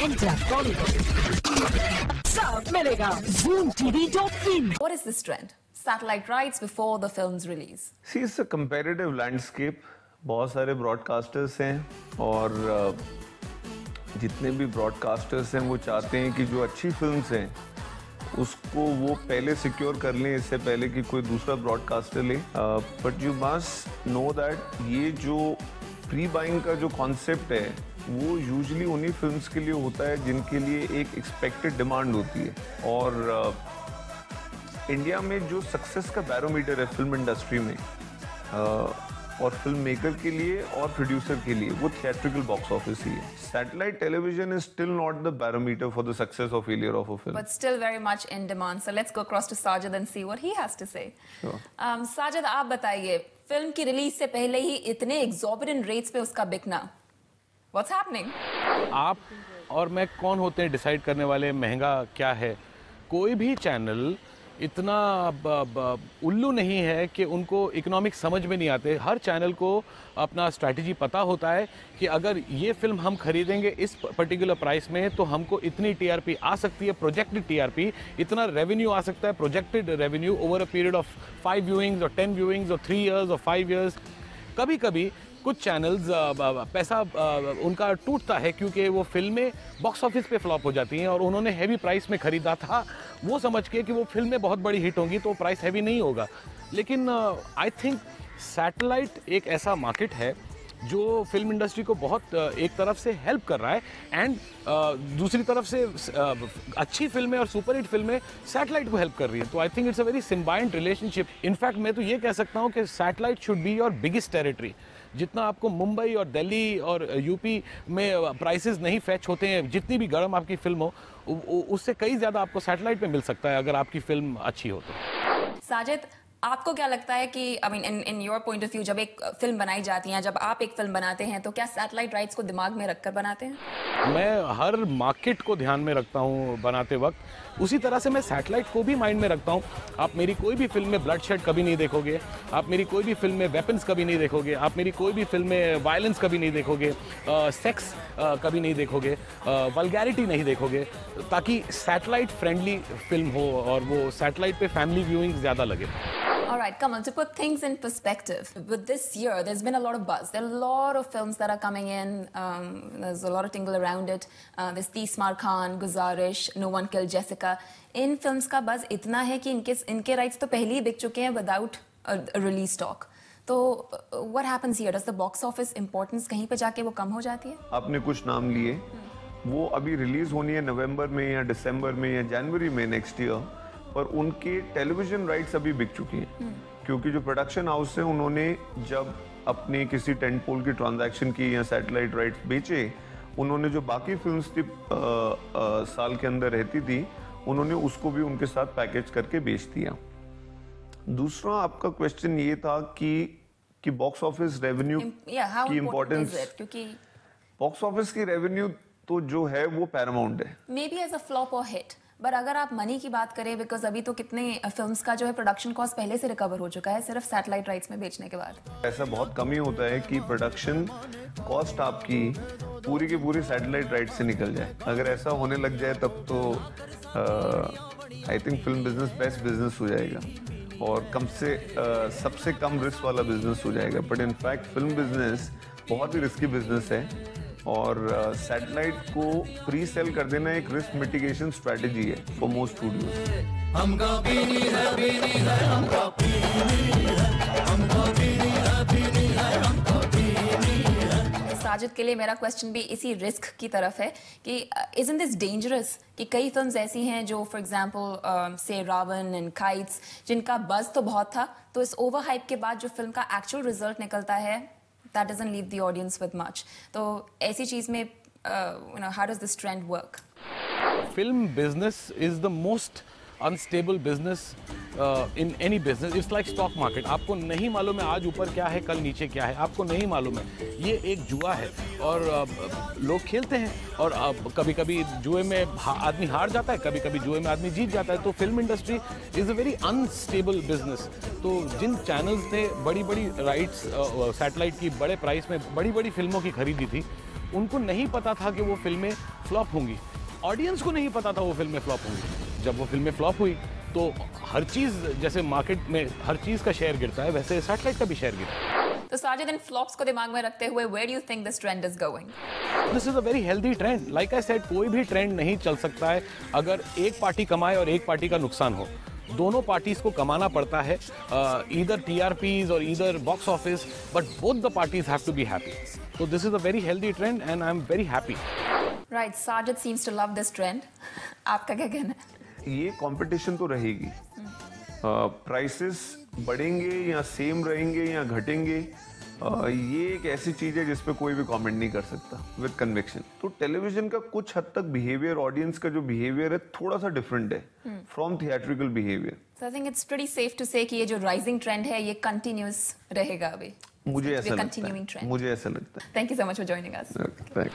Enter Bollywood. सब मिलेगा ZoomTV.in. What is this trend? Satellite rights before the film's release. See, it's a competitive landscape. बहुत सारे broadcasters हैं और जितने भी ब्रॉडकास्टर्स हैं वो चाहते हैं कि जो अच्छी फिल्म्स हैं उसको वो पहले सिक्योर कर लें इससे पहले कि कोई दूसरा ब्रॉडकास्टर ले। But you must know that ये जो प्री बाइंग का जो कॉन्सेप्ट है वो यूजुअली उन्हीं फिल्म्स के लिए होता है जिनके लिए एक एक्सपेक्टेड डिमांड होती है। और इंडिया में जो सक्सेस का बैरोमीटर है फिल्म इंडस्ट्री में और फिल्म मेकर के लिए और प्रोड्यूसर के लिए वो थिएट्रिकल बॉक्स ऑफिस ही है। Satellite television is still not the barometer for the success और failure of a film, but still very much in demand. So let's go across to Sajid and see what he has to say. Sure. Sajid, आप बताइए, film की release से पहले ही इतने exorbitant rates पे उसका बिकना, what's happening? आप और मैं कौन होते हैं डिसाइड करने वाले महंगा क्या है? कोई भी चैनल इतना उल्लू नहीं है कि उनको इकोनॉमिक्स समझ में नहीं आते। हर चैनल को अपना स्ट्रैटेजी पता होता है कि अगर ये फिल्म हम खरीदेंगे इस पर्टिकुलर प्राइस में तो हमको इतनी टीआरपी आ सकती है, प्रोजेक्टेड टीआरपी, इतना रेवेन्यू आ सकता है, projected revenue over a period of 5 व्यूइंग्स और 10 व्यूइंग्स और 3 इयर्स और 5 इयर्स। कभी कभी कुछ चैनल्स पैसा उनका टूटता है क्योंकि वो फिल्में बॉक्स ऑफिस पे फ्लॉप हो जाती हैं और उन्होंने हैवी प्राइस में ख़रीदा था वो समझ के कि वो फिल्में बहुत बड़ी हिट होंगी तो प्राइस हैवी नहीं होगा। लेकिन आई थिंक सैटेलाइट एक ऐसा मार्केट है जो फिल्म इंडस्ट्री को बहुत एक तरफ से हेल्प कर रहा है एंड दूसरी तरफ से अच्छी फिल्में और सुपर हिट फिल्में सैटेलाइट को हेल्प कर रही है। तो I think it's a very symbiont relationship. In fact मैं तो ये कह सकता हूँ कि satellite should be your biggest territory. जितना आपको मुंबई और दिल्ली और यूपी में प्राइसेस नहीं फैच होते हैं, जितनी भी गर्म आपकी फिल्म हो उससे कई ज़्यादा आपको सैटेलाइट पे मिल सकता है अगर आपकी फिल्म अच्छी हो तो। साजिद, आपको क्या लगता है कि I mean in your point of view जब एक फिल्म बनाई जाती है, जब आप एक फिल्म बनाते हैं तो क्या सैटेलाइट राइट्स को दिमाग में रखकर बनाते हैं? मैं हर मार्केट को ध्यान में रखता हूँ बनाते वक्त, उसी तरह से मैं सैटेलाइट को भी माइंड में रखता हूँ। आप मेरी कोई भी फिल्म में ब्लड शेड कभी नहीं देखोगे, आप मेरी कोई भी फिल्म में वेपन्स कभी नहीं देखोगे, आप मेरी कोई भी फिल्म में वायलेंस कभी नहीं देखोगे, सेक्स कभी नहीं देखोगे, वल्गैरिटी नहीं देखोगे, ताकि सैटेलाइट फ्रेंडली फिल्म हो और वो सैटेलाइट पे फैमिली व्यूइंग ज़्यादा लगे। All right, Kamal, to put things in perspective, with this year, there's been a lot of buzz. There are a lot of films that are coming in. There's a lot of tingle around it. There's Tismar Khan, Guzarish, No One Killed Jessica. In films का buzz इतना है कि इनके rights तो पहले ही बिक चुके हैं without a release talk. तो what happens here? Does the box office importance कहीं पे जाके वो कम हो जाती है? आपने कुछ नाम लिए, वो अभी रिलीज होनी है नवंबर में या दिसंबर में या जनवरी में नेक्स्ट ईयर, पर उनके टेलीविजन राइट्स अभी बिक चुकी हैं क्योंकि जो प्रोडक्शन हाउस है उन्होंने जब अपने किसी टेंटपोल की ट्रांजैक्शन की या सैटेलाइट राइट्स बेचे, उन्होंने जो बाकी फिल्म्स थी साल के अंदर रहती थी उन्होंने उसको भी उनके साथ पैकेज करके बेच दिया। दूसरा आपका क्वेश्चन ये था कि बॉक्स ऑफिस रेवेन्यू की इम्पोर्टेंस, क्योंकि बॉक्स ऑफिस की रेवेन्यू तो जो है वो पैरामाउंट है। May be as a flop और हिट, बट अगर आप मनी की बात करें, बिकॉज अभी तो कितने फिल्म्स का जो है प्रोडक्शन कॉस्ट पहले से रिकवर हो चुका है सिर्फ सैटेलाइट राइट्स में बेचने के बाद। ऐसा बहुत कम ही होता है कि प्रोडक्शन कॉस्ट आपकी पूरी की पूरी सैटेलाइट राइट से निकल जाए। अगर ऐसा होने लग जाए तब तो I think film business best business हो जाएगा और सबसे कम रिस्क वाला बिजनेस हो जाएगा। बट इनफैक्ट फिल्म बिजनेस बहुत ही रिस्की बिजनेस है और सैटेलाइट को प्री सेल कर देना एक रिस्क मिटिगेशन स्ट्रेटजी है फॉर मोस्ट स्टूडियोज। साजिद के लिए मेरा क्वेश्चन भी इसी रिस्क की तरफ है कि isn't this dangerous कि कई फिल्म्स ऐसी हैं जो फॉर एग्जांपल से रावण एंड काइट्स जिनका बज़ तो बहुत था, तो इस ओवर हाइप के बाद जो फिल्म का एक्चुअल रिजल्ट निकलता है that doesn't leave the audience with much. तो ऐसी चीज में how does this trend work? Film business is the most unstable business in any business. It's like stock market. आपको नहीं मालूम है आज ऊपर क्या है कल नीचे क्या है, आपको नहीं मालूम है। ये एक जुआ है और लोग खेलते हैं और कभी कभी जुए में आदमी हार जाता है, कभी कभी जुए में आदमी जीत जाता है। तो film industry is a very unstable business. तो जिन चैनल्स ने बड़ी बड़ी राइट्स सैटेलाइट की बड़े प्राइस में बड़ी बड़ी फिल्मों की खरीदी थी, उनको नहीं पता था कि वो फिल्में फ्लॉप होंगी, ऑडियंस को नहीं पता था वो फिल्में फ्लॉप होंगी। जब वो फिल्में फ्लॉप हुई तो हर चीज़, जैसे मार्केट में हर चीज़ का शेयर गिरता है, वैसे सैटेलाइट का भी शेयर गिरता है। तो साजिद, इन फ्लॉप्स को दिमाग में रखते हुए, where do you think this trend is going? This is a very healthy trend. Like I said, कोई भी ट्रेंड नहीं चल सकता है अगर एक पार्टी कमाए और एक पार्टी का नुकसान हो। दोनों पार्टीज को कमाना पड़ता है, either TRPs और either box office, but both the parties have to be happy. So this is a very healthy trend and I'm very happy. Right, Sajid seems to love this trend. आपका क्या कहना है? ये competition तो रहेगी, prices बढ़ेंगे या same रहेंगे या घटेंगे, ये एक ऐसी चीज है जिस पे कोई भी कमेंट नहीं कर सकता विद कन्विक्शन। तो टेलीविजन का कुछ हद तक बिहेवियर, ऑडियंस का जो बिहेवियर है थोड़ा सा डिफरेंट है from theatrical behaviour. So I think it's pretty safe to say कि ये जो rising trend है ये continuous रहेगा अभी। मुझे ऐसा लगता है। Continuing trend. मुझे ऐसा लगता है। Thank you so much for joining us. Thanks.